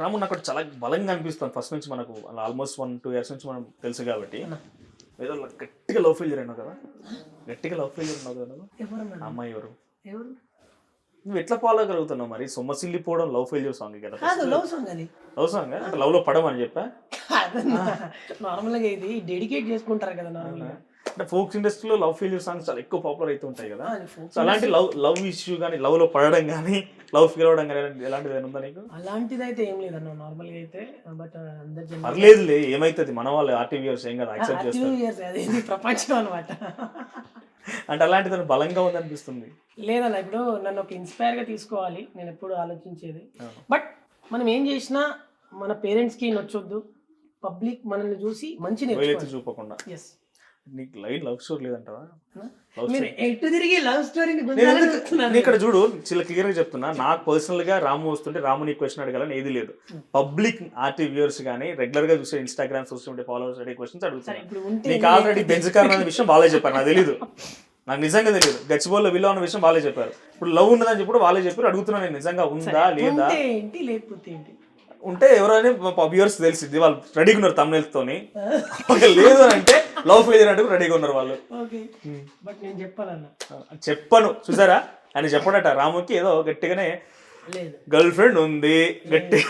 రాము నాకు ఒకటి చాలా బలంగా అనిపిస్తుంది ఫస్ట్ నుంచి మనకు ఆల్మోస్ట్ 1-2 ఇయర్స్ నుంచి మనం తెలుసు కాబట్టి ఏదో గట్టిగా లవ్ ఫెయిల్యూర్ అయినావు కదా, గట్టిగా లవ్ ఫెయిల్యూర్ ఉన్నావు కదా ఎవరన్నా అమ్మాయి ఎవరు ఎవరు నువ్వు ఎట్లా ఫాలో అవ్వగలుగుతున్నావు మరి సొమ్మసిల్లిపోవడం లవ్ ఫెయిల్యూర్ సాంగ్ కదా కాదు లవ్ సాంగ్ అది లవ్ సాంగ్ అంటే లవ్ లో పడమని చెప్పా అదన్నా నార్మల్గా ఇది డెడికేట్ చేసుకుంటారు కదా నార్మల్గా అంటే ఫోక్స్ ఇండస్ట్రీలో లవ్ ఫెయిల్యూర్ సాంగ్స్ చాలా ఎక్కువ పాపులర్ అవుతూ ఉంటాయి కదా folk సో అలాంటి లవ్ ఇష్యూ కానీ లవ్ లో పడడం కానీ లవ్ ఫీల్ అవ్వడం కానీ ఎలాంటిది ఏమైనా ఉందా నీకు అలాంటిది అయితే ఏం లేదన్న నార్మల్గా అయితే బట్ అందరు జన పర్లేదులే ఏమైతుంది మన వాళ్ళు ఆర్టీవీఆర్స్ ఏం కదా యాక్సెప్ట్ చేస్తారు ఇయర్స్ అది ఇది ప్రపంచం అనమాట అంటే అలాంటిది బలంగా ఉంది అనిపిస్తుంది. లేదన్న ఇప్పుడు నన్ను ఒక ఇన్స్పైర్గా తీసుకోవాలి నేను ఎప్పుడు ఆలోచించేది. బట్ మనం ఏం చేసినా మన పేరెంట్స్కి నచ్చొద్దు, పబ్లిక్ మనల్ని చూసి మంచి వేలెత్తి చూపకుండా. ఎస్ నీకు లవ్ స్టోరీ లేదంటావా? మీరు ఎటు తిరిగి లవ్ స్టోరీని నేను ఇక్కడ చూడు చాలా క్లియర్ గా చెప్తున్నా, నాకు పర్సనల్ గా రాము వస్తుంటే రాము నీ క్వశ్చన్ అడగాలని ఏది లేదు. పబ్లిక్ ఆర్టీ వ్యూవర్స్ కానీ రెగ్యులర్ గా చూసే ఇన్స్టాగ్రామ్ సోషల్ మీడియా ఫాలోవర్స్ అడిగే క్వశ్చన్స్ అడుగుతాను. నీకు ఆల్రెడీ బెంజ్ కార్ అనే విషయం వాళ్ళే చెప్పారు, నాకు తెలీదు, నాకు నిజంగా తెలియదు. గచ్చిబోల్లో విల్లో అన్న విషయం వాళ్ళే చెప్పారు. ఇప్పుడు లవ్ ఉన్నదని చెప్పి వాళ్ళే చెప్పారు. అడుగుతున్నా నేను నిజంగా ఉందా లేదా ఏంటి లేకపోతే ఏంటి ఉంటే ఎవరైనా వ్యూవర్స్ తెలిసింది, వాళ్ళు రెడీగా ఉన్నారు తమ్నెల్స్ తోని. లేదు అని అంటే లవ్ ఫెయిలియర్ అంటే రెడీగా ఉన్నారు వాళ్ళు. ఓకే బట్ నేను చెప్పాలన్నా చెప్పను చూసారా అని చెప్పడట రాముకి ఏదో గట్టిగానే లేదు గర్ల్ ఫ్రెండ్ ఉంది గట్టి